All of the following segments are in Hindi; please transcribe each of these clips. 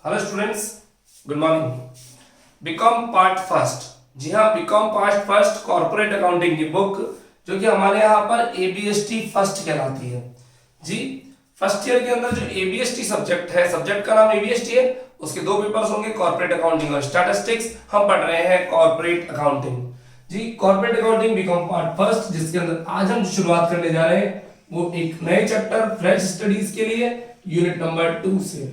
Hello students, good morning. BCom part first, जी हाँ, BCom part first corporate accounting की बुक जो कि हमारे यहाँ पर एबीएसटी फर्स्ट कहलाती है। जी, फर्स्ट ईयर के अंदर जो एबीएसटी सब्जेक्ट है, सब्जेक्ट का नाम एबीएसटी है, उसके दो पेपर्स होंगे, कॉर्पोरेट अकाउंटिंग और स्टैटिस्टिक्स। हम पढ़ रहे हैं कॉर्पोरेट अकाउंटिंग। जी, corporate accounting BCom part first, जिसके अंदर आज हम शुरुआत करने जा रहे हैं वो एक नए चैप्टर फ्रेश स्टडीज के लिए यूनिट नंबर 2 से।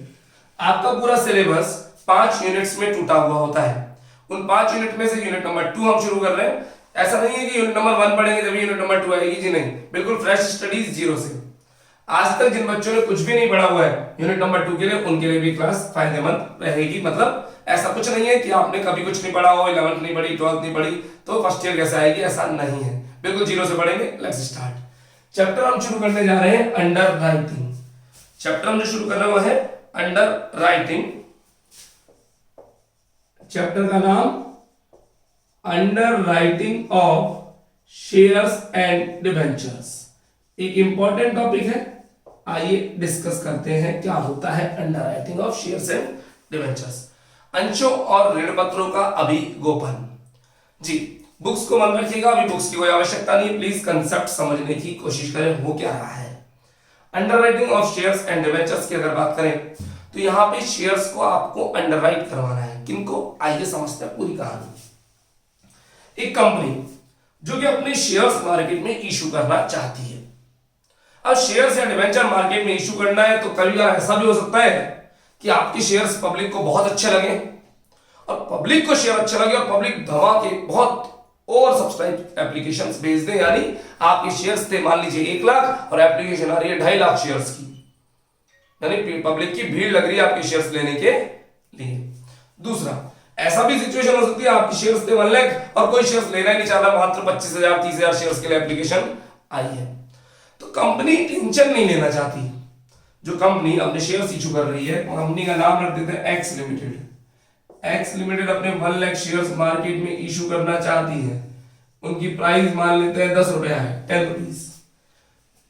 आपका पूरा सिलेबस 5 यूनिट्स में टूटा हुआ होता है। उन 5 यूनिट में से यूनिट नंबर 2 हम शुरू कर रहे हैं। ऐसा नहीं है कि यूनिट नंबर 1 पढ़ेंगे तभी यूनिट नंबर 2 आएगी, जी नहीं, बिल्कुल फ्रेश स्टडीज 0 से। आज तक जिन बच्चों ने कुछ भी नहीं पढ़ा हुआ है यूनिट नंबर 2 के लिए, उनके लिए भी क्लास फायदेमंद रहेगी। मतलब ऐसा कुछ नहीं है कि आपने कभी कुछ नहीं पढ़ा हो, 11th नहीं पढ़ी, 12th नहीं पढ़ी तो फर्स्ट ईयर कैसे आएगी, ऐसा नहीं है, बिल्कुल 0 से पढ़ेंगे। Let's start. चैप्टर हम शुरू करने जा रहे हैं अंडर राइटिंग। चैप्टर हम जो शुरू कर रहे हैं अंडर राइटिंग। चैप्टर का नाम under writing of shares and debentures. एक इंपॉर्टेंट टॉपिक है, आइए डिस्कस करते हैं क्या होता है under writing of shares and debentures. अंशों और ऋण पत्रों का अभिगोपन। जी, बुक्स को मन रखिएगा, अभी बुक्स की कोई आवश्यकता नहीं, प्लीज कंसेप्ट समझने की कोशिश करें हो क्या रहा है। Under writing of shares and debentures की अगर बात करें तो यहां पे शेयर्स को आपको अंडरराइट करवाना है। किनको? आइए समझते हैं पूरी कहानी। एक कंपनी जो कि अपने शेयर्स मार्केट में इशू करना चाहती है। अब शेयर्स या डिबेंचर मार्केट में इशू करना है तो कभी ऐसा भी हो सकता है कि आपके शेयर्स पब्लिक को बहुत अच्छे लगे और पब्लिक को शेयर अच्छा लगे और पब्लिक धमाके बहुत ओवर सब्सक्राइब एप्लीकेशंस भेज दें, यानी आपके शेयर्स थे मान लीजिए 1 लाख और एप्लीकेशन आ रही है 2.5 लाख शेयर्स की, यानी पब्लिक की भीड़ लग रही है आपके शेयर्स लेने के लिए। दूसरा, ऐसा भी सिचुएशन हो सकती है आपके शेयर्स थे 1 लाख और कोई शेयर्स लेना ही नहीं चाहता, मात्र 25,000 30,000 शेयर्स के लिए एप्लीकेशन आई है। तो कंपनी टेंशन नहीं लेना चाहती। जो कंपनी अपने शेयर्स इशू कर रही है, कंपनी का नाम रख देते हैं एक्स लिमिटेड। एक्स लिमिटेड अपने 1 लाख शेयर्स मार्केट में इशू करना चाहती है। उनकी प्राइस मान लेते हैं 10 रुपया है, 10 रुपीज,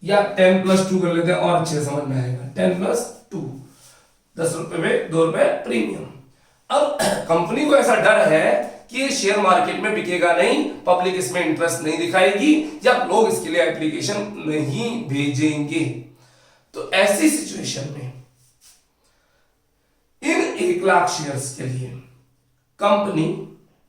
या 10 + 2 कर लेते हैं और अच्छे समझ में आएगा, 10 + 2, 10 रुपए में 2 रुपए प्रीमियम। अब कंपनी को ऐसा डर है कि ये शेयर मार्केट में बिकेगा नहीं, पब्लिक इसमें इंटरेस्ट नहीं दिखाएगी या लोग इसके लिए एप्लीकेशन नहीं भेजेंगे। तो ऐसी सिचुएशन में इन 1 लाख शेयर्स के लिए कंपनी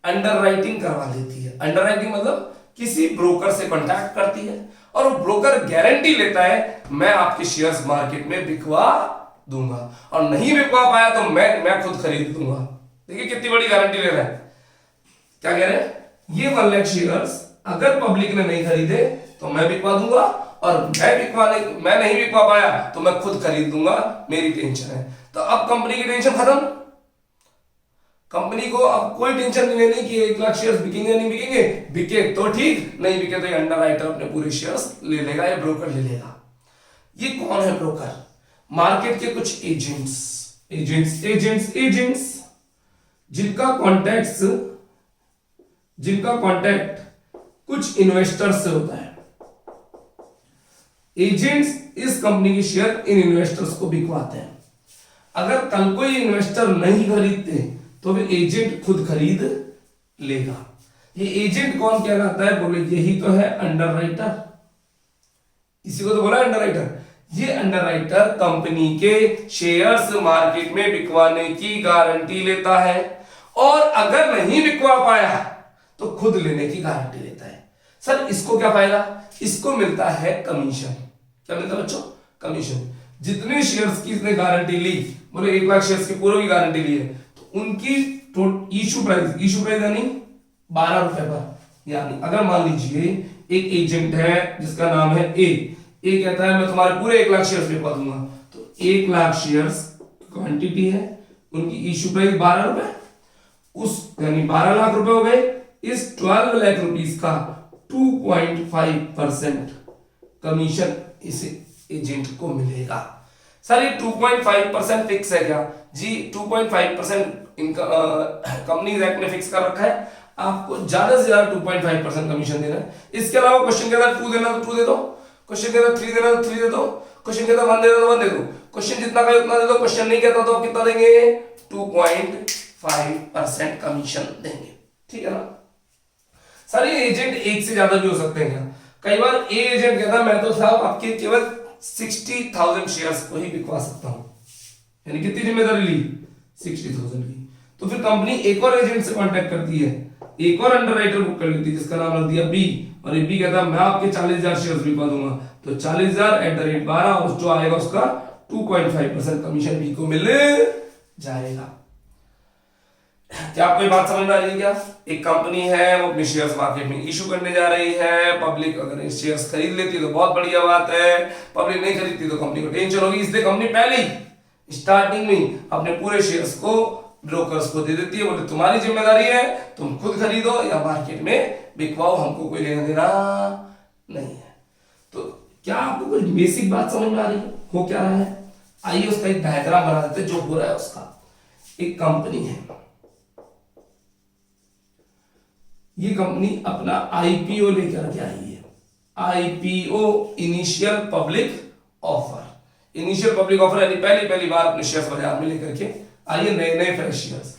अंडरराइटिंग करवा देती है। अंडरराइटिंग मतलब किसी ब्रोकर से कांटेक्ट करती है और वो ब्रोकर गारंटी लेता है मैं आपके शेयर्स मार्केट में बिकवा दूंगा, और नहीं बिकवा पाया तो मैं खुद खरीद दूंगा। देखिए कितनी बड़ी गारंटी ले रहा है। क्या कह रहे हैं? ये 1 लाख शेयर्स अगर पब्लिक ने नहीं खरीदे तो मैं बिकवा दूंगा, और मैं नहीं बिकवा पाया तो मैं खुद खरीद दूंगा, मेरी टेंशन है। तो अब कंपनी की टेंशन खत्म। कंपनी को अब कोई टेंशन नहीं लेनी कि 1 लाख शेयर्स बिकेंगे नहीं बिकेंगे, बिके तो ठीक, नहीं बिके तो अंडरराइटर अपने पूरे शेयर्स ले लेगा या ब्रोकर ले लेगा। ये कौन है ब्रोकर? मार्केट के कुछ एजेंट्स जिनका कॉन्टैक्ट कुछ इन्वेस्टर्स से होता है। एजेंट्स इस कंपनी के शेयर इन इन्वेस्टर्स को बिकवाते हैं। अगर कल कोई इन्वेस्टर नहीं खरीदते तो वे एजेंट खुद खरीद लेगा। ये एजेंट कौन कहलाता है? बोले यही तो है अंडरराइटर। इसी को तो बोला अंडरराइटर। ये अंडरराइटर कंपनी के शेयर्स मार्केट में बिकवाने की गारंटी लेता है, और अगर नहीं बिकवा पाया तो खुद लेने की गारंटी लेता है। सर इसको क्या फायदा? इसको मिलता है कमीशन। क्या मिलता है बच्चों? कमीशन। जितने शेयर्स की इसने गारंटी ली, बोले 1 लाख शेयर्स की पूरी की गारंटी ली है, तो उनकी इशू प्राइस यानी 12 रुपए पर। यानी अगर मान लीजिए एक एजेंट है जिसका नाम है ए कहता है मैं तुम्हारे पूरे 1 लाख शेयर्स बिकवा दूंगा, तो 1 लाख शेयर्स क्वांटिटी है, उनकी इशू प्राइस 12 रुपए, उस यानी 12 लाख रुपए हो गए। इस 12 लाख रुपीस का 2.5% कमीशन इस एजेंट को मिलेगा। सर ये 2.5% फिक्स है क्या? जी 2.5% इनका कंपनीज एक्ट ने फिक्स कर रखा है, आपको ज्यादा से ज्यादा 2.5% कमीशन देना है। इसके अलावा क्वेश्चन के अंदर 2 देना तो 2 दे दो, क्वेश्चन के अंदर 3 देना तो 3 दे दो, क्वेश्चन के अंदर 1 देना तो 1 दे दो, क्वेश्चन जितना का उतना दे दो, क्वेश्चन नहीं कहता तो कितना देंगे 2.5% कमीशन देंगे, ठीक है ना। सर ये एजेंट एक से ज्यादा भी हो सकते हैं क्या? कई बार ए एजेंट कहता है मैं तो साहब आपके केवल 60,000 शेयर्स को ही बिकवा सकता हूं, यानी कितनी जिम्मेदारी ली 60,000 की। तो फिर कंपनी एक और एजेंट से कांटेक्ट करती है, एक और अंडरराइटर बुक कर लेती है जिसका नाम रख दिया बी, और ये बी कहता है मैं आपके 40,000 शेयर्स बिकवा दूंगा, तो 40,000 @ 12 और जो आएगा उसका 2.5% कमीशन बी को मिल जाएगा। क्या आपको ये बात समझ में आ रही है? क्या एक कंपनी है वो अपने शेयर्स मार्केट में इशू करने जा रही है, पब्लिक अगर शेयर्स खरीद लेती है तो बहुत बढ़िया बात है, पब्लिक नहीं खरीदती तो कंपनी को टेंशन होगी, इसलिए कंपनी पहले ही स्टार्टिंग में अपने पूरे शेयर्स को ब्रोकर्स को दे देती है, बोले तुम्हारी जिम्मेदारी है, तुम खुद खरीदो या मार्केट में बिकवाओ, हमको कोई लेना देना नहीं है। तो क्या आपको कोई बेसिक बात समझ में आ रही है? हो क्या रहा है, आइए उसका एक डायग्राम बना देते जो हो रहा है उसका। एक कंपनी है, ये कंपनी अपना आईपीओ लेकर के आई है, IPO initial public offer. Initial public offer यानी पहली बार अपने शेयर्स बाजार में लेकर के आई है, नए फ्रेश शेयर्स।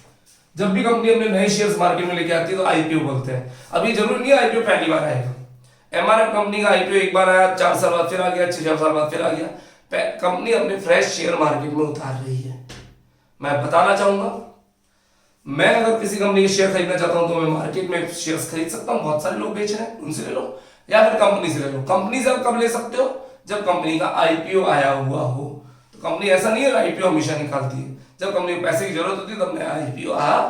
जब भी कंपनी अपने नए शेयर्स मार्केट में लेके आती है तो आईपीओ बोलते हैं। अभी जरूरी नहीं है आईपीओ पहली बार आएगा, एमआरएफ कंपनी का आईपीओ एक बार आया, 4 साल बाद फिर आ गया, 6 साल बाद फिर आ गया। कंपनी अपने फ्रेश शेयर मार्केट में उतार रही है। मैं बताना चाहूंगा, मैं अगर किसी कंपनी के शेयर खरीदना चाहता हूं तो मैं मार्केट में शेयर्स खरीद सकता हूं, बहुत सारे लोग बेच रहे हैं, उनसे ले लो, या फिर कंपनी से ले लो। कंपनी से आप कब ले सकते हो? जब कंपनी का आईपीओ आया हुआ हो। तो कंपनी ऐसा नहीं है आईपीओ हमेशा निकालती है, जब कंपनी को पैसे की जरूरत होती है तब नया आईपीओ आ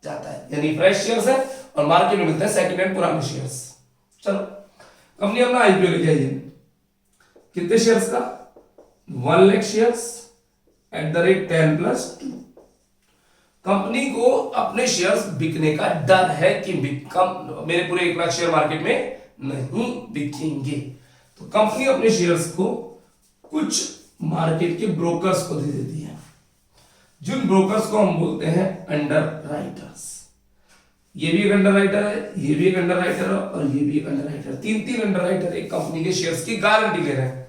जाता है, यानी फ्रेश शेयर्स है और मार्केट में मिलते हैं सेकंड हैंड पुराने शेयर्स। चलो कंपनी अपना आईपीओ लेके आई है, कितने शेयर्स का 1 लाख शेयर्स @ 10+2। कंपनी को अपने शेयर्स बिकने का डर है कि मेरे पूरे 1 लाख शेयर मार्केट में नहीं बिकेंगे, तो कंपनी अपने शेयर्स को कुछ मार्केट के ब्रोकर्स को दे देती है, जिन ब्रोकर्स को हम बोलते हैं अंडरराइटर्स। ये भी एक अंडरराइटर है, ये भी एक अंडरराइटर है और ये भी एक अंडरराइटर। 3 अंडरराइटर एक कंपनी के शेयर्स की गारंटी ले रहे हैं।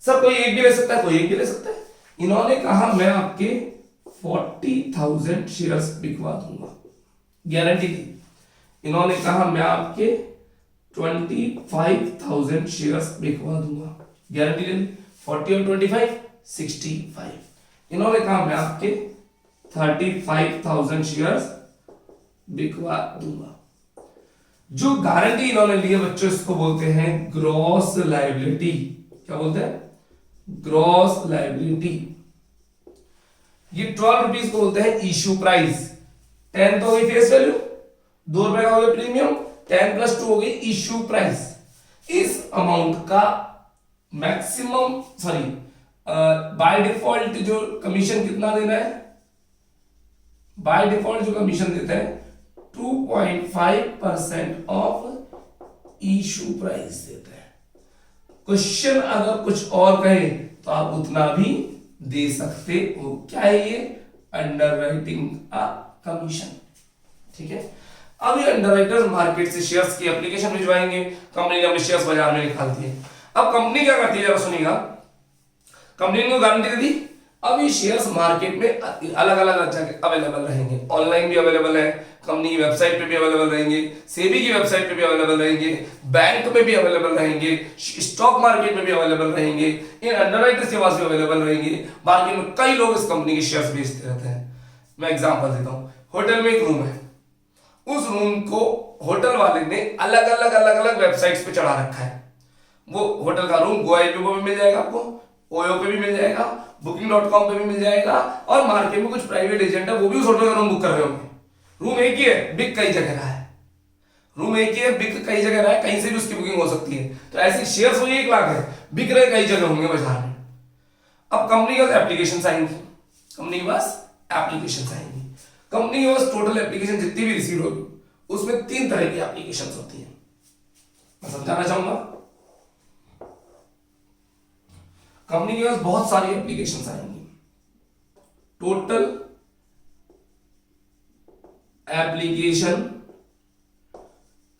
सर कोई एक भी ले सकता है, कोई एक भी ले सकता है। इन्होंने कहा मैं आपके 40,000 शेयर्स बिकवा दूंगा, गारंटी दी। इन्होंने कहा मैं आपके 25,000 शेयर्स बिकवा दूंगा, गारंटी ले ली। 40 और 25 65। इन्होंने कहा मैं आपके 35,000 शेयर्स बिकवा दूंगा। जो गारंटी इन्होंने ली है बच्चों, इसको बोलते हैं ग्रॉस लायबिलिटी। क्या बोलते हैं? Gross liability. ये 12 रुपीज को बोलते हैं इश्यू प्राइस। 10 तो हो गई फेस वैल्यू, 2 रुपए का हो गया प्रीमियम, 10+2 हो गई इश्यू प्राइस। इस अमाउंट का मैक्सिमम बाय डिफॉल्ट जो कमीशन कितना देना है? बाय डिफॉल्ट जो कमीशन देते हैं 2.5% ऑफ इश्यू प्राइस देते हैं। क्वेश्चन अगर कुछ और कहे तो आप उतना भी दे सकते हो। क्या है ये? अंडरराइटिंग कमीशन, ठीक है। अब ये अंडरराइटर्स मार्केट से शेयर्स की एप्लीकेशन भिजवाएंगे, कंपनी ने अपने शेयर्स बाजार में निकालती है। अब कंपनी क्या करती है जरा सुनिएगा, कंपनी को गारंटी दे दी, अब ये शेयर्स मार्केट में अलग अलग जगह अवेलेबल रहेंगे। ऑनलाइन भी अवेलेबल है, कंपनी की वेबसाइट पे भी अवेलेबल रहेंगे, सेबी की वेबसाइट पे भी अवेलेबल रहेंगे, बैंक में भी अवेलेबल रहेंगे, स्टॉक मार्केट में भी अवेलेबल रहेंगे, इन अंडरराइटर्स के पास भी अवेलेबल रहेंगे। मार्केट में कई लोग इस कंपनी के शेयर्स बेचते रहते हैं। मैं एग्जांपल देता हूं, होटल में एक रूम है, उस रूम को होटल वाले ने अलग अलग वेबसाइट्स पे चढ़ा रखा है। वो होटल का रूम गोआईपीओ पे मिल जाएगा, आपको ओयो पे भी मिल जाएगा, booking.com पे भी मिल जाएगा, और मार्केट में कुछ प्राइवेट एजेंट है वो भी उस होटल का रूम बुक कर रहे होंगे। रूम एक ही है, बिक कई जगह रहा है, रूम एक ही है, बिक कई जगह रहा है, कहीं से भी उसकी बुकिंग हो सकती है। तो ऐसे शेयर्स वही 1 लाख है, बिक रहे कई जगह होंगे बाजार में। अब कंपनी के पास एप्लीकेशन आएंगी, कंपनी के पास एप्लीकेशन आएंगी, कंपनी के पास टोटल एप्लीकेशन जितनी भी रिसीव होगी उसमें 3 तरह की एप्लीकेशन होती है। मैं समझाना चाहूंगा, कंपनी के पास बहुत सारी एप्लीकेशन आएंगी। टोटल एप्लीकेशन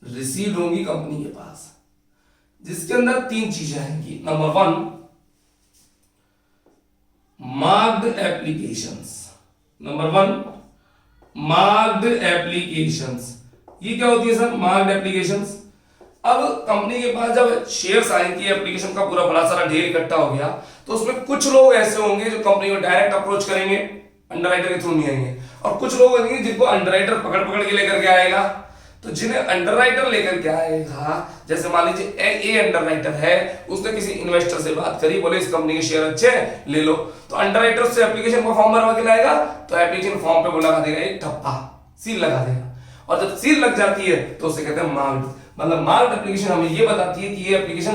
रिसीव होंगी कंपनी के पास, जिसके अंदर 3 चीजें आएंगी। Number 1, marked applications. Number 1 marked applications. ये क्या होती है सर? Marked applications. अब कंपनी के पास जब शेयर्स आएंगे, एप्लीकेशन का पूरा बड़ा सारा ढेर इकट्ठा हो गया, तो उसमें कुछ लोग ऐसे होंगे जो कंपनी को डायरेक्ट अप्रोच करेंगे, अंडरराइटर के थ्रू नहीं आएंगे, और कुछ लोग होंगे जिनको अंडरराइटर पकड़ पकड़ के लेकर के आएगा। तो जिन्हें अंडरराइटर लेकर के आएगा, जैसे मान लीजिए ए अंडरराइटर है, उसने किसी इन्वेस्टर से बात करी, बोले इस कंपनी के शेयर अच्छे हैं, ले लो, तो अंडरराइटर से एप्लीकेशन का फॉर्म भरवा के लाएगा, तो एप्लीकेशन फॉर्म पे वो लगा देगा एक ठप्पा, सील लगा देगा, और जब सील लग जाती है तो उसे कहते हैं मार्क्ड। मतलब मार्क्ड एप्लीकेशन हमें ये बताती है कि ये एप्लीकेशन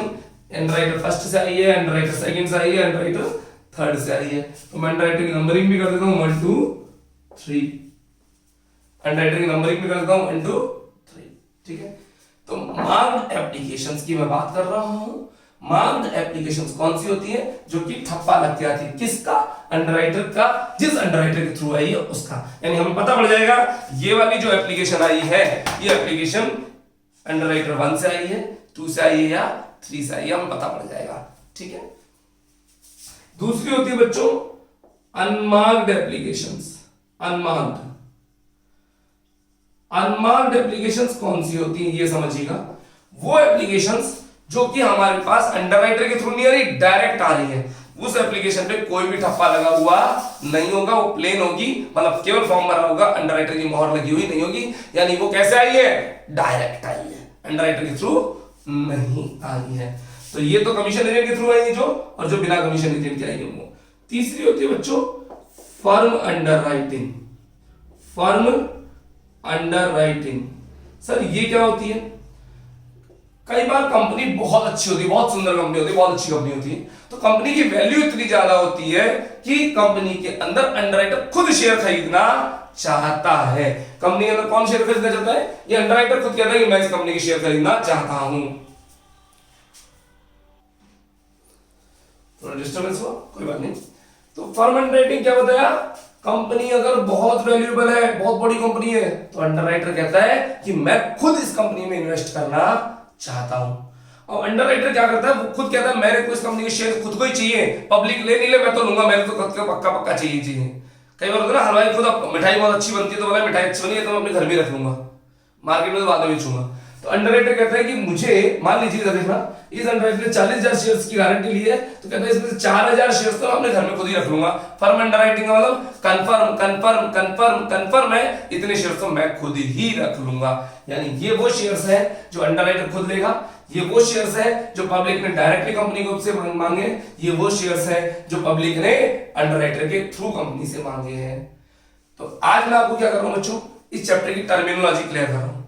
अंडरराइटर फर्स्ट से आई है, अंडरराइटर सेकंड से आई है, अंडरराइटर थर्ड से आई है। तो मैं अंडरराइटर की नंबरिंग भी कर देता हूं 1 2 3, अंडरराइटर की नंबरिंग भी कर देता हूं 1 2 3, ठीक है। तो मार्क्ड एप्लीकेशंस की मैं बात कर रहा हूं। मार्क्ड एप्लीकेशंस कौन सी होती है? जो कि ठप्पा लग के आती है, किसका? अंडरराइटर का, जिस अंडरराइटर के थ्रू आई है उसका। यानी हमें पता पड़ जाएगा ये वाली जो एप्लीकेशन आई है, ये एप्लीकेशन अंडरराइटर 1 से आई है, 2 से आई है या 3 से आई है, हमें पता पड़ जाएगा, ठीक है। दूसरी होती है बच्चों unmarked applications. Unmarked unmarked applications कौन सी होती है ये समझिएगा। वो एप्लीकेशंस जो कि हमारे पास अंडरराइटर के थ्रू नहीं आ रही, डायरेक्ट आ रही है, उस एप्लीकेशन पे कोई भी ठप्पा लगा हुआ नहीं होगा, वो प्लेन होगी, मतलब केवल फॉर्म भरा होगा, अंडरराइटर की मोहर लगी हुई नहीं होगी। यानी वो कैसे आई है? डायरेक्ट आई है, अंडरराइटर के थ्रू नहीं आई है। तो ये तो कमीशन एजेंट के थ्रू आई है जो, और जो बिना कमीशन एजेंट के आई है वो। तीसरी होती है बच्चों firm underwriting. Firm underwriting sir ये क्या होती है? कई बार कंपनी बहुत अच्छी होती है, बहुत सुंदर कंपनी होती है, बहुत अच्छी कंपनी होती है, तो कंपनी की वैल्यू इतनी ज्यादा होती है कि कंपनी के अंदर अंडरराइटर खुद शेयर खरीदना चाहता है। कंपनी के अंदर कौन शेयर खरीदना चाहता है? ये अंडरराइटर खुद कहता है कि मैं इस कंपनी के शेयर खरीदना चाहता हूं। थोड़ा डिस्टर्बेंस हुआ, कोई बात नहीं। तो फर्म अंडरराइटिंग क्या बताया? कंपनी अगर बहुत वैल्यूएबल है, बहुत बड़ी कंपनी है, तो अंडरराइटर कहता है कि मैं खुद इस कंपनी में इन्वेस्ट करना चाहता हूं। और अंडरराइटर क्या करता है? वो खुद कहता है मेरे को इस कंपनी के शेयर खुद को ही चाहिए, पब्लिक ले नहीं ले मैं तो लूंगा, मेरे तो खुद को पक्का पक्का चाहिए। कई बार होता है ना, हलवाई खुद मिठाई बहुत अच्छी बनती है तो बोला मिठाई अच्छी बनी है तो मैं अपने घर में रख लूंगा, मार्केट में तो बाद में बेचूंगा। तो अंडरराइटर कहता है कि मुझे, मान लीजिए देखना, इस अंडरराइटर ने 40,000 शेयर्स की गारंटी ली है, तो कहता है इसमें से 4,000 शेयर्स तो मैं अपने घर में खुद ही रख लूंगा। फर्म अंडरराइटिंग का मतलब कंफर्म कंफर्म कंफर्म कंफर्म है, इतने शेयर्स तो मैं खुद ही रख लूंगा। यानी ये वो शेयर्स है जो अंडरराइटर खुद लेगा, ये वो शेयर्स है जो पब्लिक ने डायरेक्टली कंपनी को से मांगे, ये वो शेयर्स है जो पब्लिक ने अंडरराइटर के थ्रू कंपनी से मांगे हैं। तो आज मैं आपको क्या कर रहा हूं बच्चों? इस चैप्टर की टर्मिनोलॉजी क्लियर कर रहा हूं।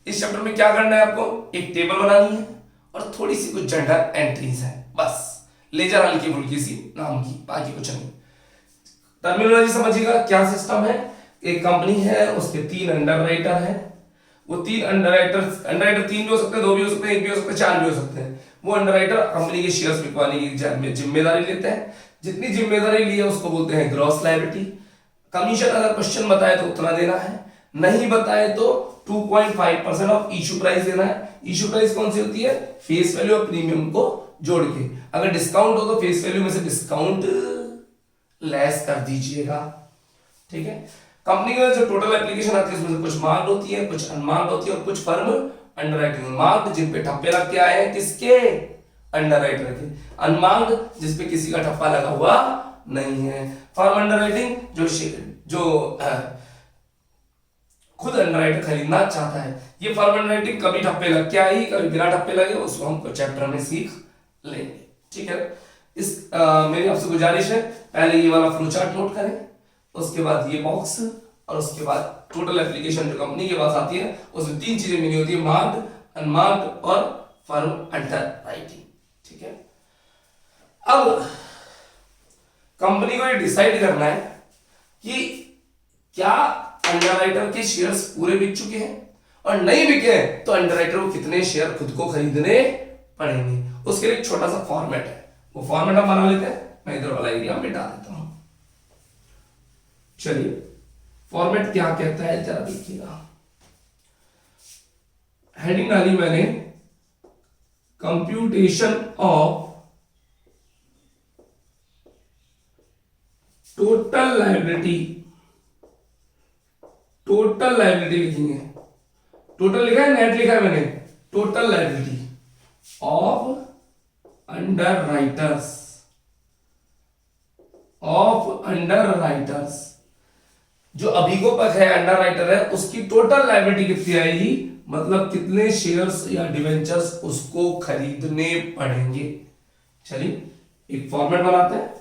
इस चैप्टर में क्या करना है आपको? एक टेबल बनानी है और थोड़ी सी कुछ जनरल एंट्रीज है, बस लेजर हल्की फुल्की सी नाम की, बाकी कुछ नहीं। टर्मिनोलॉजी समझिएगा क्या सिस्टम है। एक कंपनी है, उसके 3 अंडरराइटर है, वो 3 अंडरराइटर 3 भी हो सकते हैं, 2 भी हो सकते हैं, 1 भी हो सकते हैं, 4 भी हो सकते हैं। वो अंडरराइटर कंपनी के शेयर्स बिकवाने की जिम्मेदारी लेते हैं। जितनी जिम्मेदारी ली है उसको बोलते हैं ग्रॉस लायबिलिटी। कमीशन अगर क्वेश्चन बताए तो उतना देना है, नहीं बताए तो 2.5% ऑफ इशू प्राइस देना है। इशू प्राइस कौन सी होती है? फेस वैल्यू और प्रीमियम को जोड़ के। अगर डिस्काउंट हो तो फेस वैल्यू में से डिस्काउंट लेस कर दीजिएगा, ठीक है। कंपनी में जो टोटल एप्लीकेशन आती है उसमें से कुछ मार्क्ड होती है, कुछ अनमार्क्ड होती है, और कुछ फर्म अंडरराइटिंग। मार्क्ड जिन पे ठप्पे लग के आए हैं, किसके? अंडरराइटर के। अनमार्क्ड जिस पे किसी का ठप्पा लगा हुआ नहीं है। फर्म अंडरराइटिंग जो खुद अंडरराइटर खरीदना चाहता है। ये फर्म अंडरराइटिंग कभी ठप्पे लग के आई, कभी बिना ठप्पे लगे, उसको हम चैप्टर में सीख लेंगे, ठीक है। मेरी आपसे गुजारिश है, पहले ये वाला फ्लो चार्ट नोट करें, उसके बाद ये बॉक्स, और उसके बाद टोटल एप्लीकेशन जो कंपनी के पास आती है उसमें 3 चीजें मिली होती है, मार्क्ड, अनमार्क्ड और फर्म अंडरराइटिंग, ठीक है। अब कंपनी को ये डिसाइड करना है कि क्या अंडरराइटर के शेयर्स पूरे बिक चुके हैं, और नहीं बिके हैं तो अंडरराइटर को कितने शेयर खुद को खरीदने पड़ेंगे। उसके लिए एक छोटा सा फॉर्मेट है, वो फॉर्मेट हम बना लेते हैं। मैं इधर वाला एरिया मिटा देता हूं। चलिए फॉर्मेट क्या कहता है जरा देखिएगा। हेडिंग डाली मैंने computation of total liability, total liability लिखेंगे। टोटल लिखा है, नेट लिखा है मैंने। Total liability of under writers, of under writers, जो अभिगोपक है, अंडर राइटर है, उसकी टोटल लायबिलिटी कितनी आएगी, मतलब कितने शेयर्स या डिवेंचर्स उसको खरीदने पड़ेंगे। चलिए एक फॉर्मेट बनाते हैं।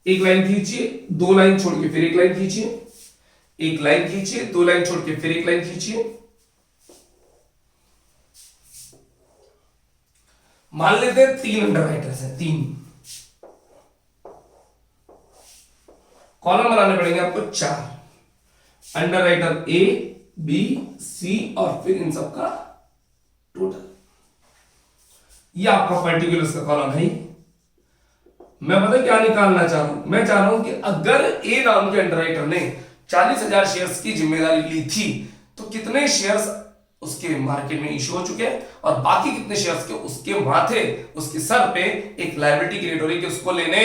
एक लाइन खींचिए, दो लाइन छोड़ के फिर एक लाइन खींचिए, एक लाइन खींचिए, दो लाइन छोड़ के फिर एक लाइन खींचिए। मान लेते हैं 3 अंडर राइटर्स हैं, 3 कॉलम बनाने पड़ेंगे आपको 4 अंडर राइटर ए, बी, सी और फिर इन सबका टोटल। ये आपका पर्टिकुलर्स का कॉलम है। मैं पता क्या निकालना चाह रहा हूं, मैं चाह रहा हूं कि अगर ए नाम के अंडर राइटर ने 40,000 शेयर्स की जिम्मेदारी ली थी तो कितने शेयर्स उसके मार्केट में इशू हो चुके हैं और बाकी कितने शेयर्स के उसके माथे, उसके सर पे एक लायबिलिटी क्रिएट हो रही है कि उसको लेने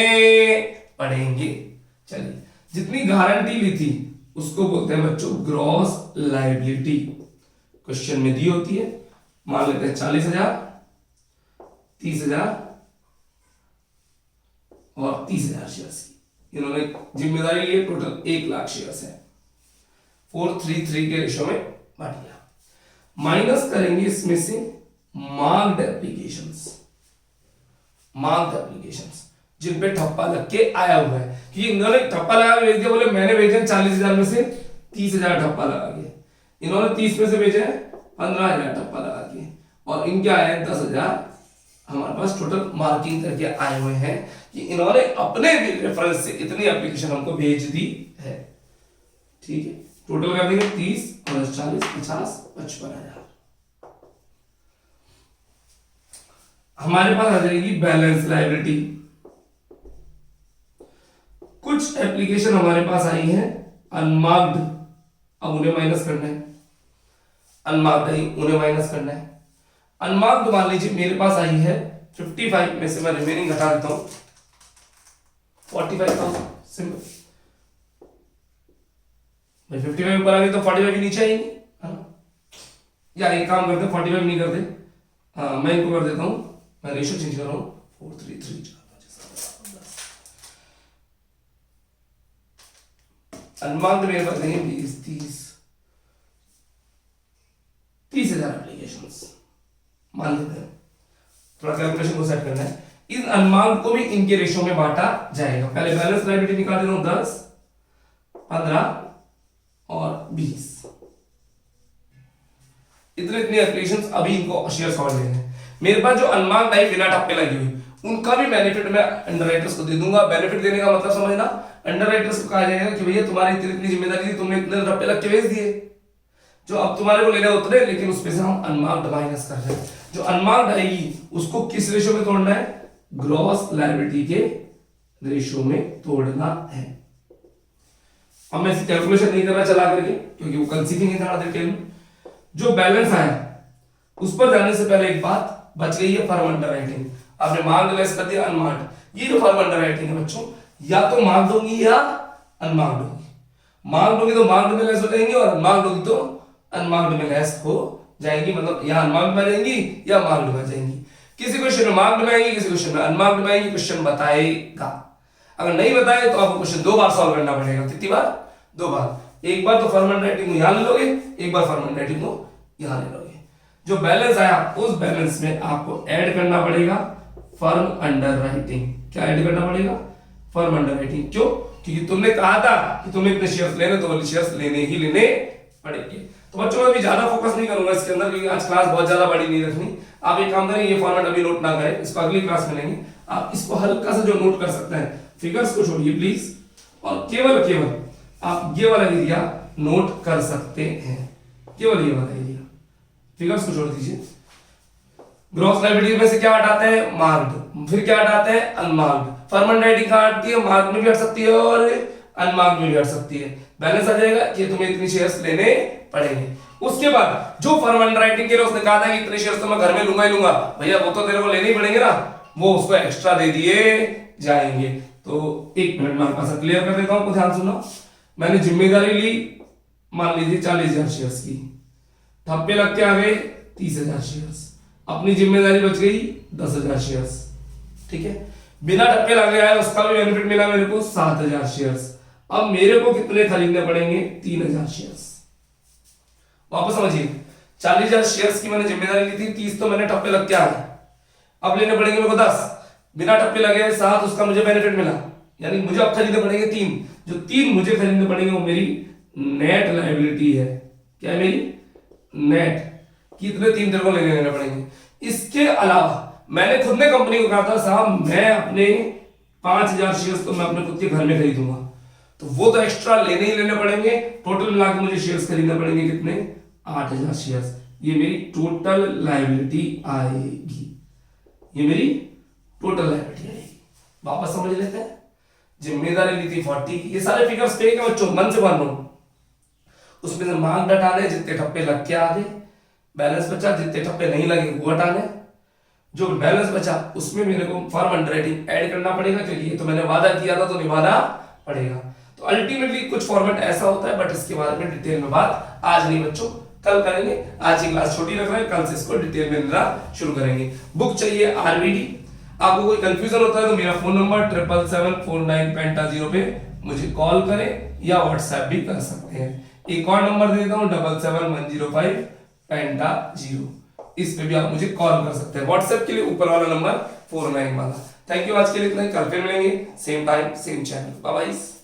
पड़ेंगे। चलिए जितनी गारंटी ली थी उसको बोलते हैं बच्चों ग्रॉस लायबिलिटी। क्वेश्चन में दी होती है, मान लेते हैं 40,000, 30,000 और 30,000 शेयर्स की इन्होंने जिम्मेदारी ली। टोटल 1,00,000 शेयर्स है, 4:3 के रेशो में बांट दिया। माइनस करेंगे इसमें से मार्क्ड एप्लीकेशंस, मार्क्ड एप्लीकेशंस जिन पे ठप्पा लग के आया हुआ है, कि इन्होंने ठप्पा लगा के भेज दिया, बोले मैंने भेजे 40,000 में से 30,000 ठप्पा लगा के, इन्होंने 30 में से भेजे 15,000 ठप्पा लगा के, और इनके आए हैं 10,000 हमारे पास टोटल मार्किंग करके आए हुए हैं कि इन्होंने अपने भी रेफरेंस से इतनी एप्लीकेशन हमको भेज दी है। ठीक है, टोटल कर देंगे 30 और 40, 50, 55,000। हमारे पास आ जाएगी बैलेंस लायबिलिटी। कुछ एप्लीकेशन हमारे पास आई है अनमार्क्ड, अब उन्हें माइनस करना है। अनमार्क्ड आई, उन्हें माइनस करना है। अनमार्क्ड मान लीजिए मेरे पास आई है 55 में से मैं रिमेनिंग घटा देता हूं 45,000। सिंपल, भाई 55 ऊपर आ गई तो 45 भी नीचे आएंगे, है ना? या एक काम करते हैं, 45 नहीं करते, मैं इनको कर देता हूं, मैं रेशियो चेंज कर रहा हूं 4:3 अनमार्क्ड मेरे पास नहीं 30,000 एप्लीकेशंस मान लेते हैं। थोड़ा कैलकुलेशन को सेट करना है। इन अनमार्क्ड को भी इनके रेशियो में बांटा जाएगा। पहले बैलेंस लायबिलिटी निकाल देता हूं 10, 15 और 20। इतने एप्लीकेशंस अभी इनको शेयर्स और लेने हैं। मेरे पास जो अनमार्क्ड आई बिना ठप्पे लगी हुई, उनका भी बेनिफिट मैं अंडर राइटर्स को दे दूंगा। बेनिफिट देने का मतलब समझना, अंडर राइटर्स को कहा जाएगा कि भैया तुम्हारी इतनी जिम्मेदारी थी, तुमने इतने ठप्पे लग के भेज दिए, जो अब तुम्हारे को लेने उतरे, लेकिन उसमें से हम अनमार्क्ड माइनस कर रहे हैं। जो अनमार्क्ड आएगी उसको किस रेशियो में तोड़ना है, ग्रॉस लायबिलिटी के रेशियो में तोड़ना है। अब मैं कैलकुलेशन नहीं करना चला करके, क्योंकि वो कल सीखेंगे थोड़ा डिटेल में। जो बैलेंस आया उस पर जाने से पहले एक बात बच गई है, फर्म अंडर राइटिंग। आपने मार्क्ड लेस कर दिया अनमार्क्ड। ये जो फर्म अंडर राइटिंग है बच्चों, या तो मार्क्ड होगी या अनमार्क्ड होगी। मार्क्ड होगी तो मार्क्ड में लेस हो जाएंगी, और अनमार्क्ड होगी तो अनमार्क्ड में लेस हो जाएंगी। मतलब या अनमार्क्ड में जाएंगी या मार्क्ड में जाएंगी। किसी क्वेश्चन में मार्क्ड में आएंगी, किसी क्वेश्चन में अनमार्क्ड में आएंगी। क्वेश्चन बताएगा, अगर नहीं बताए तो आपको क्वेश्चन 2 बार सॉल्व करना पड़ेगा। कितनी बार? 2 बार। एक बार तो फर्म अंडर राइटिंग को यहां ले लोगे, एक बार फर्म अंडर राइटिंग को यहां ले लोगे। जो बैलेंस आया उस बैलेंस में आपको ऐड करना पड़ेगा फर्म अंडर राइटिंग। क्या ऐड करना पड़ेगा? Firm under writing. क्यों? क्योंकि तुमने कहा था कि तुम्हें इतने शेयर्स लेने, तो शेयर्स लेने ही लेने पड़ेंगे। तो बच्चों मैं अभी ज्यादा फोकस नहीं करूंगा इसके अंदर, क्योंकि आज क्लास बहुत ज्यादा बड़ी नहीं रखनी। आप एक काम करें, ये फॉर्मेट अभी नोट ना करें, इसको अगली क्लास में लेंगे। आप इसको हल्का सा जो नोट कर सकते हैं, फिगर्स को छोड़िए प्लीज, और केवल आप ये वाला एरिया नोट कर सकते हैं। केवल ये वाला एरिया, फिगर्स को छोड़ दीजिए। ग्रॉस लायबिलिटी में से क्या हटाते हैं? मार्क्ड। फिर क्या हटाते हैं? अनमार्क्ड। फर्म अंडर राइटिंग कहां हटती है? मार्क्ड में भी हट सकती है और अनमार्क्ड में भी हट सकती है। बैलेंस आ जाएगा कि तुम्हें इतनी शेयर्स लेने पड़ेंगे। उसके बाद जो फर्म अंडर राइटिंग के लिए उसने कहा था कि इतने शेयर्स तो मैं घर में लूंगा ही लूंगा, भैया वो तो तेरे को लेने ही पड़ेंगे ना, वो उसको एक्स्ट्रा दे दिए जाएंगे। तो 1 मिनट में आपका सब क्लियर कर देता हूं, को ध्यान सुनो। मैंने जिम्मेदारी ली, मान लीजिए 40,000 शेयर्स की, थप्पे लग के आ गए 30,000 शेयर्स, अपनी जिम्मेदारी बच गई 10,000 शेयर्स, ठीक है। बिना ठप्पे लगे आया उसका भी बेनिफिट मिला मेरे को 7,000 शेयर्स। अब मेरे को कितने खरीदने पड़ेंगे? 3,000 शेयर्स। वापस समझिए, 40,000 शेयर्स की मैंने जिम्मेदारी ली थी, 30 तो मैंने ठप्पे लग के आ गए, अब लेने पड़ेंगे मेरे को 10, बिना ठप्पे लगे 7, उसका मुझे बेनिफिट मिला, यानी मुझे अब खरीदने पड़ेंगे 3। जो 3 मुझे खरीदने पड़ेंगे वो मेरी नेट लायबिलिटी है। क्या है मेरी? नेट। कितने? 3 तेरे को लेने पड़ेंगे। इसके अलावा मैंने खुद ने कंपनी को कहा था साहब मैं अपने 5,000 शेयर्स तो मैं अपने खुद के घर में खरीदूंगा, तो वो तो एक्स्ट्रा लेने ही लेने पड़ेंगे। टोटल मिला के मुझे शेयर्स खरीदने पड़ेंगे कितने? 8,000 शेयर्स। ये मेरी टोटल लायबिलिटी आएगी, ये मेरी टोटल लायबिलिटी आएगी। वापस समझ लेते हैं। जिम्मेदारी ली थी 40, ये सारे फिगर्स पे क्या बच्चों मन से मान लो, उसमें से मार्क हटाने, जितने ठप्पे लग के आ गए, बैलेंस बचा, जितने ठप्पे नहीं लगे वो हटाने, जो बैलेंस बचा उसमें मेरे को फॉर्म अंडरराइटिंग ऐड करना पड़ेगा, क्योंकि ये तो मैंने वादा किया था तो निभाना पड़ेगा। तो अल्टीमेटली कुछ फॉर्मेट ऐसा होता है, बट इसके बारे में डिटेल में बात आज नहीं बच्चों, कल करेंगे। आज की क्लास छोटी रख रहे हैं, कल से इसको डिटेल में लेना शुरू करेंगे। बुक चाहिए आरबीडी, आपको कोई कंफ्यूजन होता है तो मेरा फोन नंबर 77749 पे मुझे कॉल करें या व्हाट्सएप भी कर सकते हैं। एक और नंबर दे देता हूं 77105 इस पे भी आप मुझे कॉल कर सकते हैं। व्हाट्सएप के लिए ऊपर वाला नंबर 49 वाला। थैंक यू, आज के लिए इतना ही, कल फिर मिलेंगे same time same channel. Bye bye.